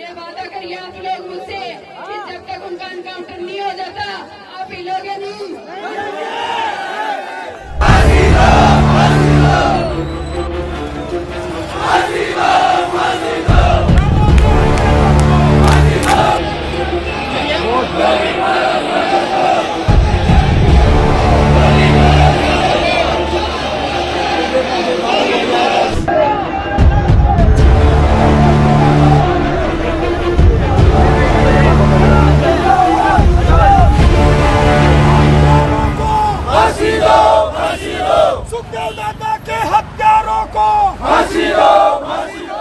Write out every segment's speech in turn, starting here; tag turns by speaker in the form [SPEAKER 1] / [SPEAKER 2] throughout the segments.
[SPEAKER 1] ये वादा करिए आप लोग मुझसे कि जब तक उनका एनकाउंटर नहीं हो जाता आप हिलोगे नहीं।
[SPEAKER 2] सुखदेव दादा के हत्यारों को फांसी दो, फांसी दो।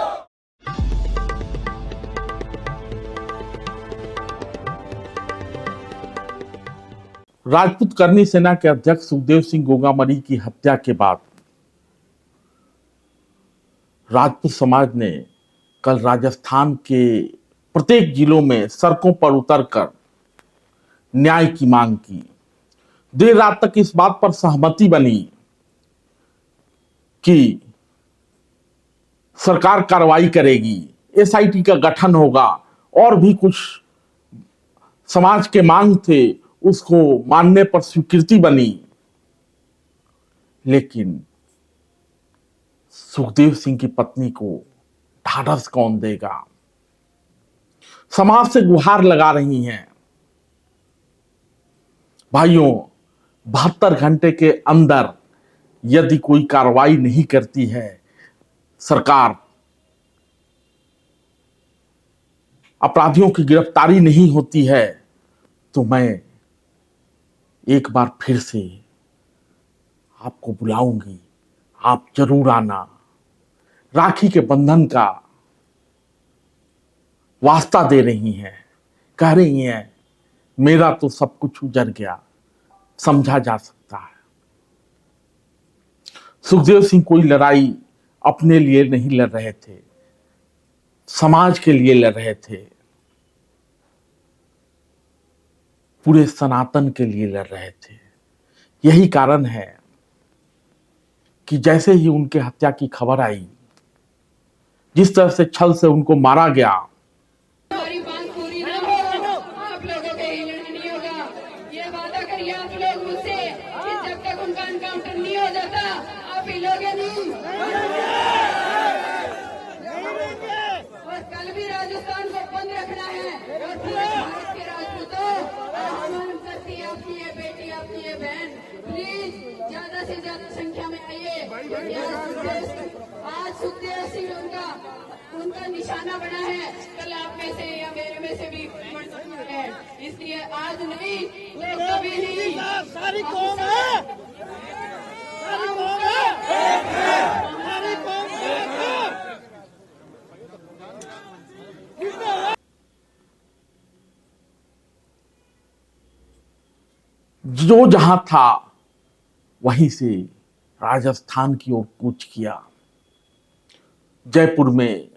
[SPEAKER 3] राजपूत करनी सेना के अध्यक्ष सुखदेव सिंह गोगामरी की हत्या के बाद राजपूत समाज ने कल राजस्थान के प्रत्येक जिलों में सड़कों पर उतरकर न्याय की मांग की। देर रात तक इस बात पर सहमति बनी कि सरकार कार्रवाई करेगी, एसआईटी का गठन होगा और भी कुछ समाज के मांग थे उसको मानने पर स्वीकृति बनी। लेकिन सुखदेव सिंह की पत्नी को ढाढ़स कौन देगा? समाज से गुहार लगा रही हैं। भाइयों, 72 घंटे के अंदर यदि कोई कार्रवाई नहीं करती है सरकार, अपराधियों की गिरफ्तारी नहीं होती है, तो मैं एक बार फिर से आपको बुलाऊंगी, आप जरूर आना। राखी के बंधन का वास्ता दे रही हैं, कह रही हैं मेरा तो सब कुछ उजड़ गया, समझा जा सकता है। सुखदेव सिंह कोई लड़ाई अपने लिए नहीं लड़ रहे थे, समाज के लिए लड़ रहे थे, पूरे सनातन के लिए लड़ रहे थे। यही कारण है कि जैसे ही उनके हत्या की खबर आई, जिस तरह से छल से उनको मारा गया,
[SPEAKER 1] हमारी मांग पूरी ना हो आप लोगों के हिलना नहीं होगा। ये वादा करिए आप लोग मुझसे कि जब तक उनका एनकाउंटर नहीं हो जाता आप हिलोगे नहीं। और कल भी राजस्थान को बंद रखना है। और पूरे भारत के राजपूतों, आह्वान करती है आपकी ये बेटी, आपकी ये बहन, प्लीज ज्यादा से ज्यादा संख्या में आइए। आज सुखदेव सिंह उनका निशाना बना है, कल आप में से या मेरे में से भी बन सकता है। इसलिए आज नहीं तो कभी नहीं।
[SPEAKER 2] सारी कौम है, सारी कौम है, सारी कौम एक है।
[SPEAKER 3] जो जहां था वहीं से राजस्थान की ओर कूच किया। जयपुर में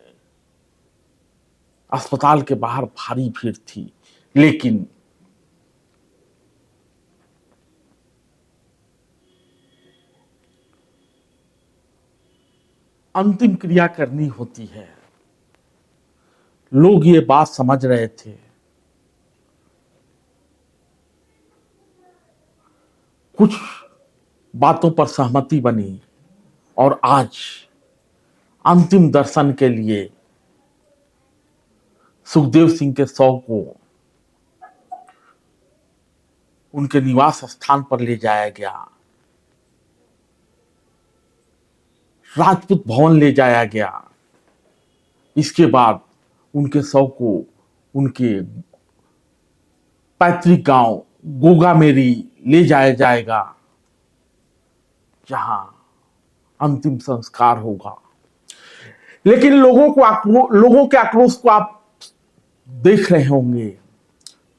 [SPEAKER 3] अस्पताल के बाहर भारी भीड़ थी, लेकिन अंतिम क्रिया करनी होती है। लोग ये बात समझ रहे थे। कुछ बातों पर सहमति बनी और आज अंतिम दर्शन के लिए सुखदेव सिंह के शव को उनके निवास स्थान पर ले जाया गया। राजपूत भवन ले जाया गया। इसके बाद उनके शव को उनके पैतृक गांव गोगामेरी ले जाया जाएगा, जहां अंतिम संस्कार होगा। लेकिन लोगों के आक्रोश को आप देख रहे होंगे।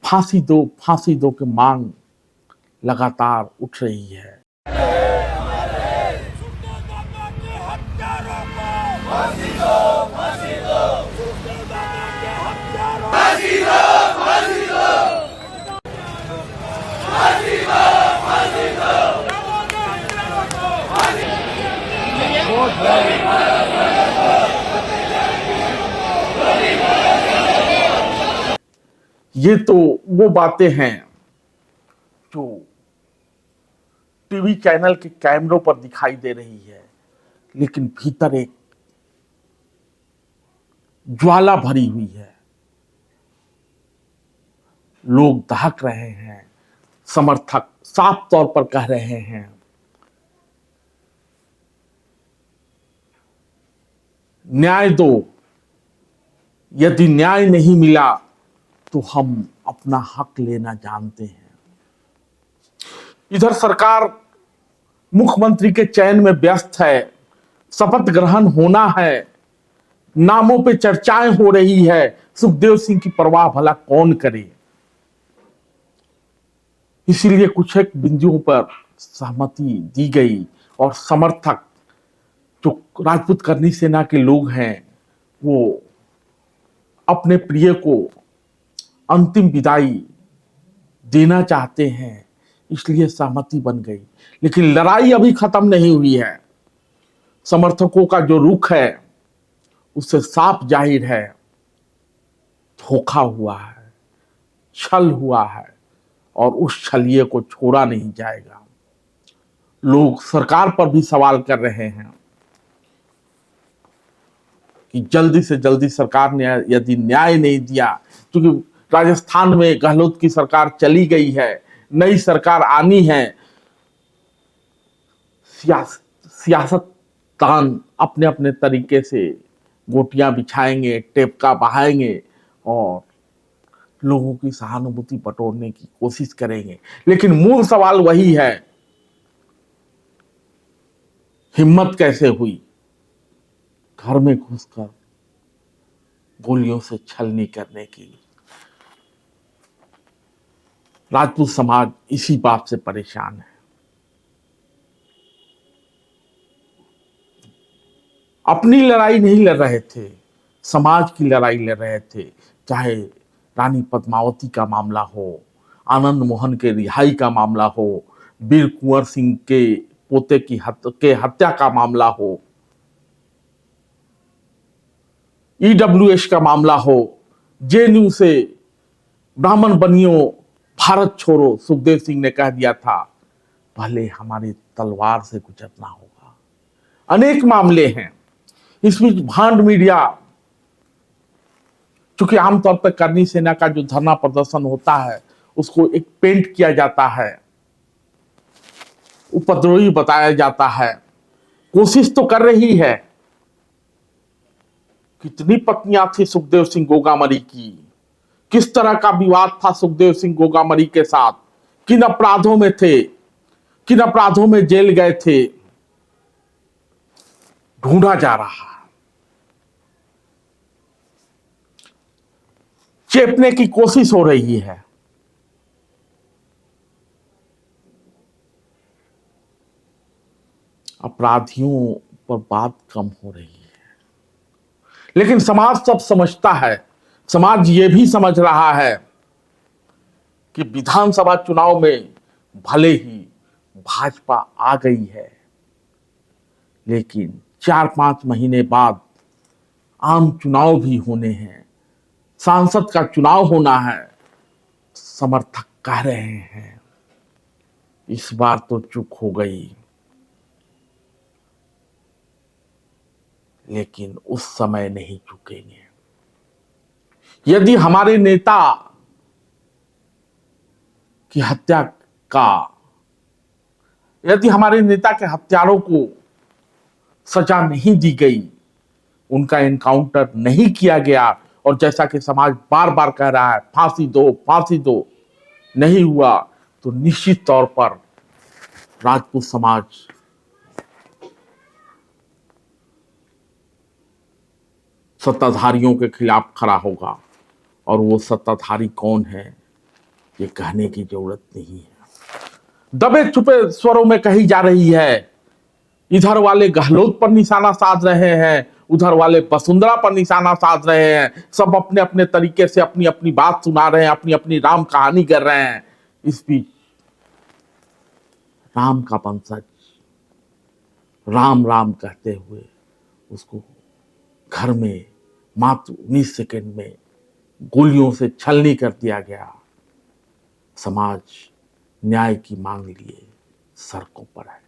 [SPEAKER 3] फांसी दो की मांग लगातार उठ रही है। ये तो वो बातें हैं जो टीवी चैनल के कैमरों पर दिखाई दे रही है, लेकिन भीतर एक ज्वाला भरी हुई है। लोग दहक रहे हैं, समर्थक साफ तौर पर कह रहे हैं न्याय दो, यदि न्याय नहीं मिला तो हम अपना हक लेना जानते हैं। इधर सरकार मुख्यमंत्री के चयन में व्यस्त है, शपथ ग्रहण होना है, नामों पे चर्चाएं हो रही है। सुखदेव सिंह की परवाह भला कौन करे। इसीलिए कुछ एक बिंदुओं पर सहमति दी गई और समर्थक जो राजपूत करनी सेना के लोग हैं वो अपने प्रिय को अंतिम विदाई देना चाहते हैं, इसलिए सहमति बन गई। लेकिन लड़ाई अभी खत्म नहीं हुई है। समर्थकों का जो रुख है उससे साफ जाहिर है धोखा हुआ है, छल हुआ है और उस छलिए को छोड़ा नहीं जाएगा। लोग सरकार पर भी सवाल कर रहे हैं कि जल्दी से जल्दी सरकार ने यदि न्याय नहीं दिया, क्योंकि राजस्थान में गहलोत की सरकार चली गई है, नई सरकार आनी है, सियासतदान अपने अपने तरीके से गोटियां बिछाएंगे, टेपका बहाएंगे और लोगों की सहानुभूति बटोरने की कोशिश करेंगे। लेकिन मूल सवाल वही है, हिम्मत कैसे हुई घर में घुसकर गोलियों से छलनी करने की। राजपूत समाज इसी बात से परेशान है। अपनी लड़ाई नहीं लड़ रहे थे, समाज की लड़ाई लड़ रहे थे। चाहे रानी पद्मावती का मामला हो, आनंद मोहन के रिहाई का मामला हो, वीर कुंवर सिंह के पोते की हत्या का मामला हो, ईडब्ल्यूएस का मामला हो, जेएनयू से ब्राह्मण बनियो भारत छोड़ो, सुखदेव सिंह ने कह दिया था पहले हमारी तलवार से गुजरना होगा। अनेक मामले हैं। इस बीच भांड मीडिया, चूंकि आमतौर पर करनी सेना का जो धरना प्रदर्शन होता है उसको एक पेंट किया जाता है, उपद्रवी बताया जाता है, कोशिश तो कर रही है। कितनी पत्नियां थी सुखदेव सिंह गोगामरी की, किस तरह का विवाद था सुखदेव सिंह गोगामरी के साथ, किन अपराधों में थे, किन अपराधों में जेल गए थे, ढूंढा जा रहा है। चेपने की कोशिश हो रही है। अपराधियों पर बात कम हो रही है, लेकिन समाज सब समझता है। समाज ये भी समझ रहा है कि विधानसभा चुनाव में भले ही भाजपा आ गई है, लेकिन 4-5 महीने बाद आम चुनाव भी होने हैं, सांसद का चुनाव होना है। समर्थक कह रहे हैं इस बार तो चूक हो गई, लेकिन उस समय नहीं चुकेंगे। यदि हमारे नेता की हत्या का, यदि हमारे नेता के हत्यारों को सजा नहीं दी गई, उनका एनकाउंटर नहीं किया गया, और जैसा कि समाज बार बार कह रहा है फांसी दो फांसी दो, नहीं हुआ, तो निश्चित तौर पर राजपूत समाज सत्ताधारियों के खिलाफ खड़ा होगा। और वो सत्ताधारी कौन है ये कहने की जरूरत नहीं है। दबे छुपे स्वरों में कही जा रही है, इधर वाले गहलोत पर निशाना साध रहे हैं, उधर वाले वसुंधरा पर निशाना साध रहे हैं। सब अपने अपने तरीके से अपनी अपनी बात सुना रहे हैं, अपनी अपनी राम कहानी कर रहे हैं। इस बीच राम का वंशज राम राम कहते हुए उसको घर में मात्र 19 सेकंड में गोलियों से छलनी कर दिया गया। समाज न्याय की मांग लिए सड़कों पर है।